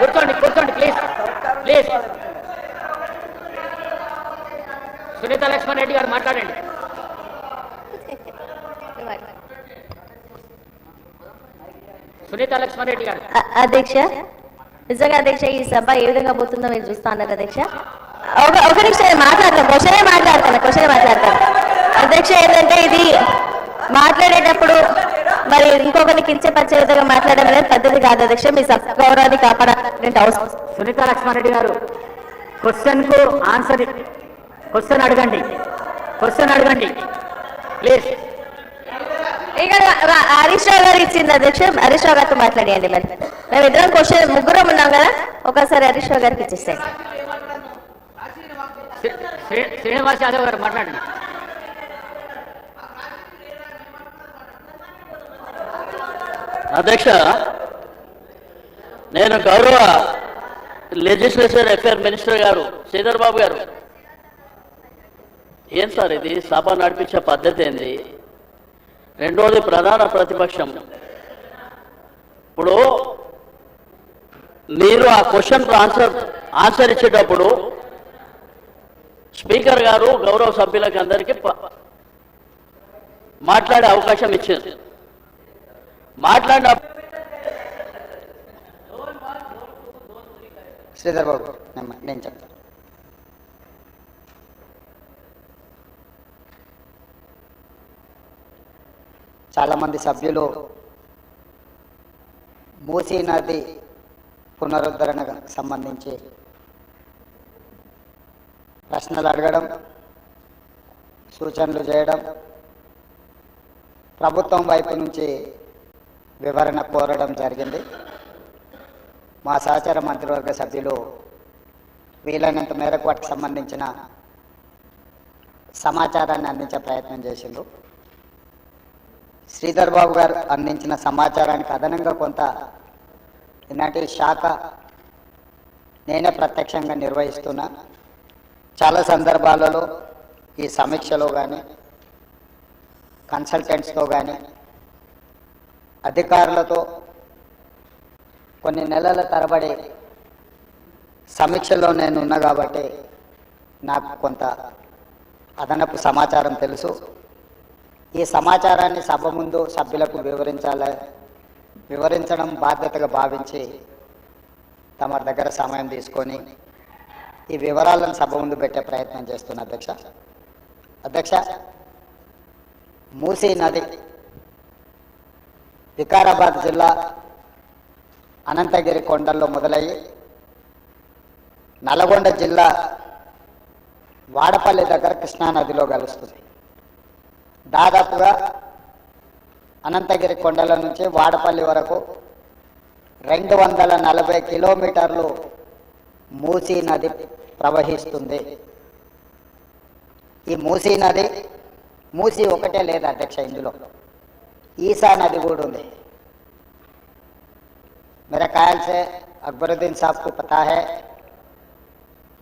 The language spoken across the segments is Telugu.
కూర్చోండి కూర్చోండి ప్లీజ్ ప్లీజ్. సునీత లక్ష్మణ్ రెడ్డి గారు మాట్లాడండి. సునీత లక్ష్మణ్ రెడ్డి గారు. అధ్యక్ష, నిజంగా అధ్యక్ష ఈ సభ ఏ విధంగా పోతుందో మీరు చూస్తా ఉన్నారు అధ్యక్ష. ఒక నిమిషం మాట్లాడతాను, క్వశ్చనే మాట్లాడతాను అధ్యక్ష. ఏంటంటే ఇది మాట్లాడేటప్పుడు మరి ఇంకొకరికి కించపరిచే విధంగా మాట్లాడడం అనేది పద్ధతి కాదు అధ్యక్ష. మీ సభ గౌరవాన్ని కాపాడాల్సిన అవసరం. సునీత లక్ష్మణ్ రెడ్డి గారు క్వశ్చన్ కు ఆన్సర్, క్వశ్చన్ అడగండి ప్లీజ్. ఇక్కడ హరీష్ రావు గారు ఇచ్చింది అధ్యక్ష, హరీష్ రావు గారితో మాట్లాడియండి. మరి మేము ఇద్దరం క్వశ్చన్ ముగ్గురం ఉన్నాం కదా, ఒకసారి హరీష్ రావు గారికి ఇచ్చేస్తాను. శ్రీనివాస్ యాదవ్ గారు మాట్లాడండి. అధ్యక్ష, నేను గౌరవ లెజిస్లేచర్ అఫేర్ మినిస్టర్ గారు శ్రీధర్ బాబు గారు, ఏం సార్ ఇది సభ నడిపించే పద్ధతి ఏంది? రెండోది ప్రధాన ప్రతిపక్షం. ఇప్పుడు మీరు ఆ క్వశ్చన్ ఆన్సర్ ఇచ్చేటప్పుడు స్పీకర్ గారు గౌరవ సభ్యులకి అందరికీ మాట్లాడే అవకాశం ఇచ్చింది. మాట్లాడిన శ్రీధర్ బాబు నేను చెప్తాను. చాలామంది సభ్యులు మూసీ నది పునరుద్ధరణకు సంబంధించి ప్రశ్నలు అడగడం, సూచనలు చేయడం, ప్రభుత్వం వైపు నుంచి వివరణ కోరడం జరిగింది. మా సహచర మంత్రివర్గ సభ్యులు వీలైనంత మేరకు వాటికి సంబంధించిన సమాచారాన్ని అందించే ప్రయత్నం చేసిండ్రు. శ్రీధర్ బాబు గారు అందించిన సమాచారానికి అదనంగా కొంత ఈనాటి శాఖ నేనే ప్రత్యక్షంగా నిర్వహిస్తున్నా. చాలా సందర్భాలలో ఈ సమీక్షలో కానీ కన్సల్టెంట్స్తో కానీ అధికారులతో కొన్ని నెలల తరబడి సమీక్షలో నేను ఉన్నా కాబట్టి నాకు కొంత అదనపు సమాచారం తెలుసు. ఈ సమాచారాన్ని సభ ముందు సభ్యులకు వివరించడం బాధ్యతగా భావించి తమ దగ్గర సమయం తీసుకొని ఈ వివరాలను సభ ముందు పెట్టే ప్రయత్నం చేస్తున్నా అధ్యక్ష. మూసీ నది వికారాబాద్ జిల్లా అనంతగిరి కొండల్లో మొదలయ్యి నల్గొండ జిల్లా వాడపల్లి దగ్గర కృష్ణానదిలో కలుస్తుంది. దాదాపుగా అనంతగిరి కొండల నుంచి వాడపల్లి వరకు 240 కిలోమీటర్లు మూసీ నది ప్రవహిస్తుంది. ఈ మూసీ నది మూసీ ఒకటే లేదు అధ్యక్ష, ఇందులో ఈసా నది కూడా ఉంది. मेरे ख्याल से अकबरुद्दीन साहब को पता है,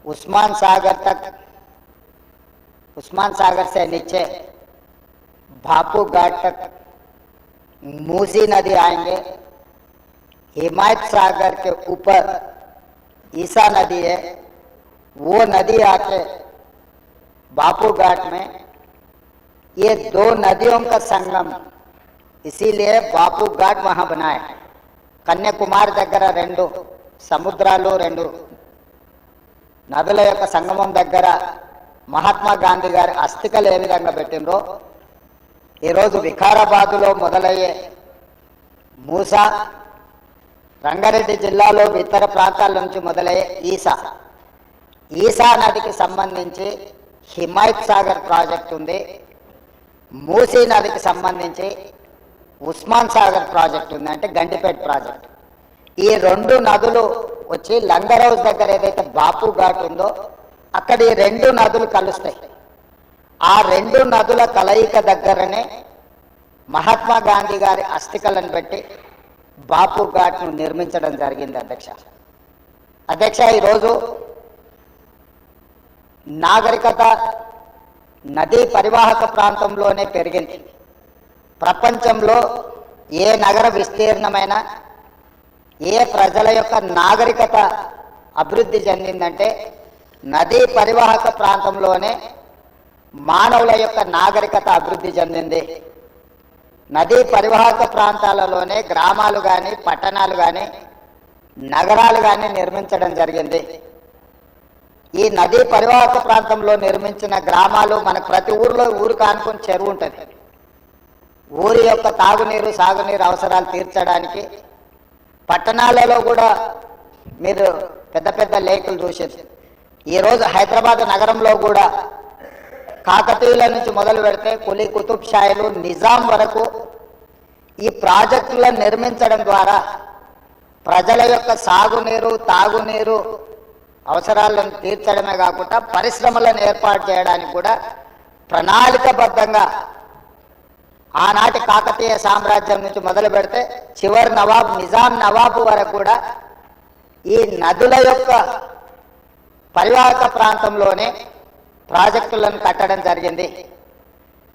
उस्मान सागर से नीचे भापू घाट तक मूसी नदी आएंगे। हिमायत सागर के ऊपर ईसा नदी है, वो नदी आके भापू घाट में, ये दो नदियों का संगम, इसीलिए भापू घाट वहाँ बनाए। కన్యాకుమారి దగ్గర 2 సముద్రాలు 2 నదుల యొక్క సంగమం దగ్గర మహాత్మా గాంధీ గారి అస్థికలు ఏ విధంగా పెట్టినరో ఈరోజు వికారాబాదులో మొదలయ్యే మూసా, రంగారెడ్డి జిల్లాలో ఇతర ప్రాంతాల నుంచి మొదలయ్యే ఈసా నదికి సంబంధించి హిమాయత్ సాగర్ ప్రాజెక్ట్ ఉంది. మూసీ నదికి సంబంధించి ఉస్మాన్ సాగర్ ప్రాజెక్ట్ ఉంది, అంటే గండిపేట ప్రాజెక్ట్. ఈ 2 నదులు వచ్చి లంగర్ హౌస్ దగ్గర ఏదైతే బాపు ఘాట్ ఉందో అక్కడ ఈ 2 నదులు కలుస్తాయి. ఆ 2 నదుల కలయిక దగ్గరనే మహాత్మా గాంధీ గారి అస్థికలను పెట్టి బాపు ఘాట్ను నిర్మించడం జరిగింది అధ్యక్ష. ఈరోజు నాగరికత నదీ పరివాహక ప్రాంతంలోనే పెరిగింది. ప్రపంచంలో ఏ నగర విస్తీర్ణమైన ఏ ప్రజల యొక్క నాగరికత అభివృద్ధి చెందిందంటే నదీ పరివాహక ప్రాంతంలోనే మానవుల యొక్క నాగరికత అభివృద్ధి చెందింది. నదీ పరివాహక ప్రాంతాలలోనే గ్రామాలు కానీ పట్టణాలు కానీ నగరాలు కానీ నిర్మించడం జరిగింది. ఈ నదీ పరివాహక ప్రాంతంలో నిర్మించిన గ్రామాలు మనకు ప్రతి ఊరిలో ఊరికి ఆనుకొని చెరువు ఉంటుంది. ఊరి యొక్క తాగునీరు సాగునీరు అవసరాలు తీర్చడానికి పట్టణాలలో కూడా మీరు పెద్ద పెద్ద లేకులు చూసేది. ఈరోజు హైదరాబాద్ నగరంలో కూడా కాకతీయుల నుంచి మొదలు పెడితే కులీ కుతుబ్ షాయిలు నిజాం వరకు ఈ ప్రాజెక్టులను నిర్మించడం ద్వారా ప్రజల యొక్క సాగునీరు తాగునీరు అవసరాలను తీర్చడమే కాకుండా పరిశ్రమలను ఏర్పాటు చేయడానికి కూడా ప్రణాళికబద్ధంగా ఆనాటి కాకతీయ సామ్రాజ్యం నుంచి మొదలు పెడితే చివరి నవాబ్ నిజాం నవాబు వరకు కూడా ఈ నదుల యొక్క పరివాహక ప్రాంతంలోనే ప్రాజెక్టులను కట్టడం జరిగింది.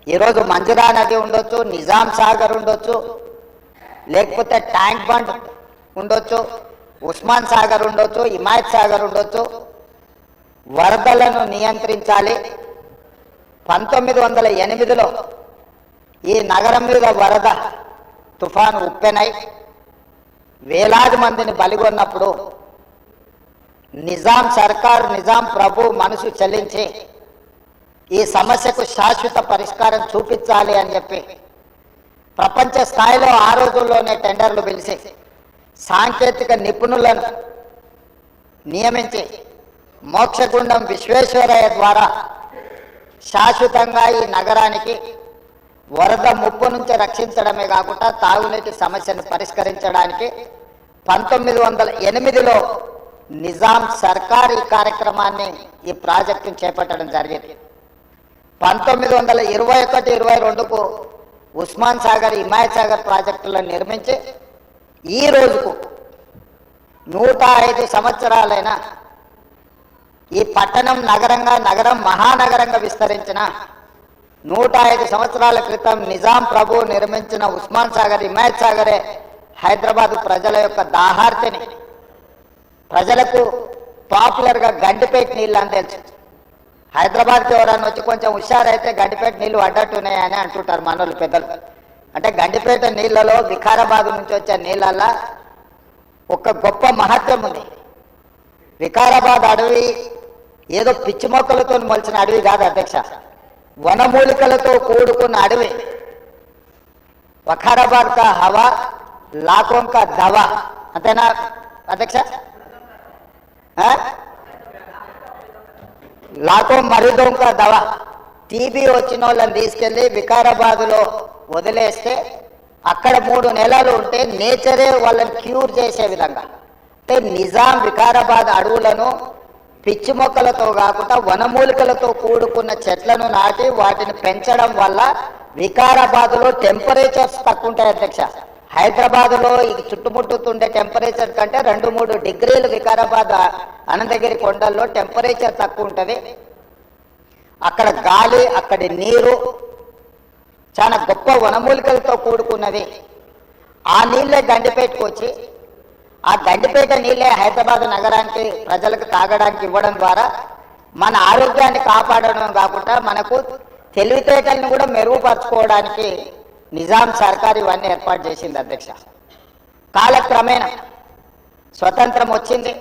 ఈరోజు మంజురా నది ఉండొచ్చు, నిజాం సాగర్ ఉండొచ్చు, లేకపోతే ట్యాంక్ బండ్ ఉండొచ్చు, ఉస్మాన్ సాగర్ ఉండొచ్చు, హిమాయత్ సాగర్ ఉండొచ్చు. వరదలను నియంత్రించాలి. 1908లో ఈ నగరం మీద వరద తుఫాను ఉప్పెనై వేలాది మందిని బలిగొన్నప్పుడు నిజాం సర్కార్ నిజాం ప్రభు మనసు చెల్లించి ఈ సమస్యకు శాశ్వత పరిష్కారం చూపించాలి అని చెప్పి ప్రపంచ స్థాయిలో ఆ రోజుల్లోనే టెండర్లు పిలిచి సాంకేతిక నిపుణులను నియమించి మోక్షగుండం విశ్వేశ్వరయ్య ద్వారా శాశ్వతంగా ఈ నగరానికి వరద ముప్పు నుంచి రక్షించడమే కాకుండా తాగునీటి సమస్యను పరిష్కరించడానికి 1908లో నిజాం సర్కార్ ఈ కార్యక్రమాన్ని ఈ ప్రాజెక్టును చేపట్టడం జరిగింది. 1921-22కు ఉస్మాన్ సాగర్ హిమాయత్ సాగర్ ప్రాజెక్టులను నిర్మించి ఈ రోజుకు 105 సంవత్సరాలైన ఈ పట్టణం నగరం మహానగరంగా విస్తరించిన 105 సంవత్సరాల క్రితం నిజాం ప్రభు నిర్మించిన ఉస్మాన్ సాగర్ హిమాయత్ సాగరే హైదరాబాద్ ప్రజల యొక్క దాహార్తిని ప్రజలకు పాపులర్గా గండిపేట నీళ్ళు అని తెలుసు. హైదరాబాద్కి ఎవరైనా వచ్చి కొంచెం హుషారైతే గండిపేట నీళ్ళు అడ్డట్టున్నాయని అంటుంటారు మనోళ్ళు పెద్దలు. అంటే గండిపేట నీళ్ళలో వికారాబాద్ నుంచి వచ్చే నీళ్ళల్లో ఒక గొప్ప మహత్వం ఉంది. వికారాబాద్ అడవి ఏదో పిచ్చి మొక్కలతో మొలిచిన అడవి కాదు అధ్యక్ష, వనమూలికలతో కూడుకున్న అడవి. వఖారాబాద్ కా హవా లాఖోం కా దవా, అంతేనా అధ్యక్ష? లాఖో మరీదోం కా దవా. టీబీ వచ్చిన వాళ్ళని తీసుకెళ్ళి వికారాబాద్లో వదిలేస్తే అక్కడ 3 నెలలు ఉంటే నేచరే వాళ్ళని క్యూర్ చేసే విధంగా, అంటే నిజాం వికారాబాద్ అడవులను పిచ్చి మొక్కలతో కాకుండా వనమూలికలతో కూడుకున్న చెట్లను నాటి వాటిని పెంచడం వల్ల వికారాబాద్లో టెంపరేచర్స్ తక్కువ ఉంటాయి అధ్యక్ష. హైదరాబాద్లో ఈ చుట్టుముట్టుతుండే టెంపరేచర్ కంటే 2-3 డిగ్రీలు వికారాబాద్ అనంతగిరి కొండల్లో టెంపరేచర్ తక్కువ ఉంటుంది. అక్కడ గాలి అక్కడి నీరు చాలా గొప్ప వనమూలికలతో కూడుకున్నది. ఆ నీళ్ళే గండిపేటకు వచ్చి ఆ గండిపేట నీళ్ళే హైదరాబాద్ నగరానికి ప్రజలకు తాగడానికి ఇవ్వడం ద్వారా మన ఆరోగ్యాన్ని కాపాడడం కాకుండా మనకు తెలివితేటలను కూడా మెరుగుపరచుకోవడానికి నిజాం సర్కార్ ఇవన్నీ ఏర్పాటు చేసింది అధ్యక్ష. కాలక్రమేణా స్వతంత్రం వచ్చింది,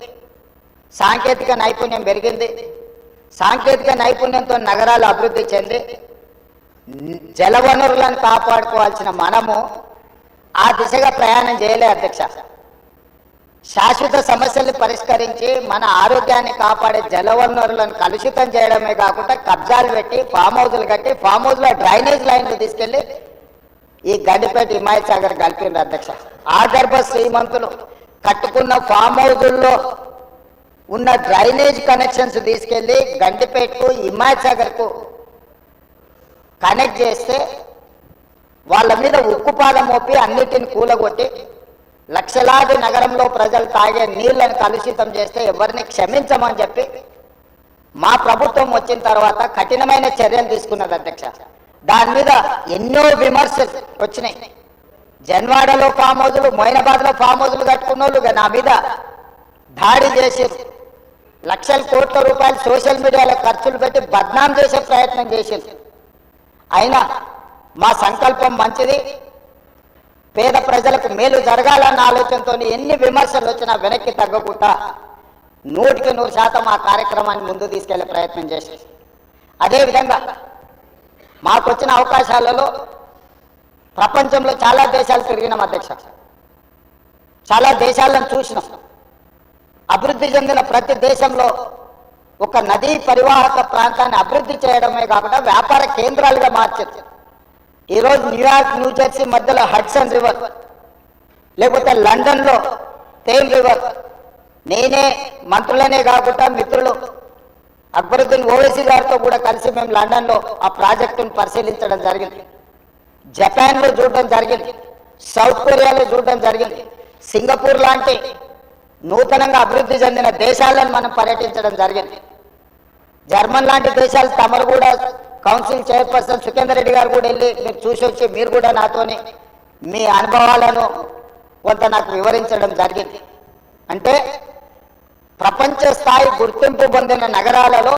సాంకేతిక నైపుణ్యం పెరిగింది. సాంకేతిక నైపుణ్యంతో నగరాలు అభివృద్ధి చెంది జలవనరులను కాపాడుకోవాల్సిన మనము ఆ దిశగా ప్రయాణం చేయలే అధ్యక్ష. శాశ్వత సమస్యలు పరిష్కరించి మన ఆరోగ్యాన్ని కాపాడే జలవనరులను కలుషితం చేయడమే కాకుండా కబ్జాలు పెట్టి ఫామ్ హౌజులు కట్టి ఫామ్ హౌస్లో డ్రైనేజ్ లైన్లు తీసుకెళ్లి ఈ గండిపేట హిమాయత్ సాగర్ కలిపింది అధ్యక్ష. ఆగర్భ శ్రీమంతులు కట్టుకున్న ఫామ్ హౌజుల్లో ఉన్న డ్రైనేజ్ కనెక్షన్స్ తీసుకెళ్లి గండిపేటకు హిమాయత్ సాగర్కు కనెక్ట్ చేస్తే వాళ్ళ మీద ఉక్కుపాదం మోపి అన్నిటిని కూలగొట్టి లక్షలాది నగరంలో ప్రజలు తాగే నీళ్లను కలుషితం చేస్తే ఎవరిని క్షమించమని చెప్పి మా ప్రభుత్వం వచ్చిన తర్వాత కఠినమైన చర్యలు తీసుకున్నది అధ్యక్ష. దాని మీద ఎన్నో విమర్శలు వచ్చినాయి. జన్వాడలో ఫామ్ హౌజులు, మొయినాబాద్లో ఫామ్ హౌజులు కట్టుకున్న వాళ్ళు నా మీద దాడి చేసారు. లక్షల కోట్ల రూపాయలు సోషల్ మీడియాలో ఖర్చులు పెట్టి బద్నాం చేసే ప్రయత్నం చేసారు. అయినా మా సంకల్పం మంచిది, పేద ప్రజలకు మేలు జరగాలన్న ఆలోచనతో ఎన్ని విమర్శలు వచ్చినా వెనక్కి తగ్గకుండా 100% ఆ కార్యక్రమాన్ని ముందు తీసుకెళ్లే ప్రయత్నం చేసేది. అదేవిధంగా మాకు వచ్చిన అవకాశాలలో ప్రపంచంలో చాలా దేశాలు తిరిగినాం అధ్యక్ష. చాలా దేశాలను చూసినాం. అభివృద్ధి చెందిన ప్రతి దేశంలో ఒక నదీ పరివాహక ప్రాంతాన్ని అభివృద్ధి చేయడమే కాకుండా వ్యాపార కేంద్రాలుగా మార్చారు. ఈరోజు న్యూయార్క్, న్యూజెర్సీ మధ్యలో హడ్సన్ రివర్, లేకపోతే లండన్లో థేమ్ రివర్. నేనే మంత్రులనే కాకుండా మిత్రులు అక్బరుద్దీన్ ఓవైసీ గారితో కూడా కలిసి మేము లండన్లో ఆ ప్రాజెక్టును పరిశీలించడం జరిగింది. జపాన్లో చూడడం జరిగింది, సౌత్ కొరియాలో చూడడం జరిగింది, సింగపూర్ లాంటి నూతనంగా అభివృద్ధి చెందిన దేశాలను మనం పర్యటించడం జరిగింది. జర్మన్ లాంటి దేశాలు తమరు కూడా కౌన్సిల్ చైర్పర్సన్ సుఖేందర్ రెడ్డి గారు కూడా వెళ్ళి మీరు చూసి వచ్చి మీరు కూడా నాతోని మీ అనుభవాలను కొంత నాకు వివరించడం జరిగింది. అంటే ప్రపంచ స్థాయి గుర్తింపు పొందిన నగరాలలో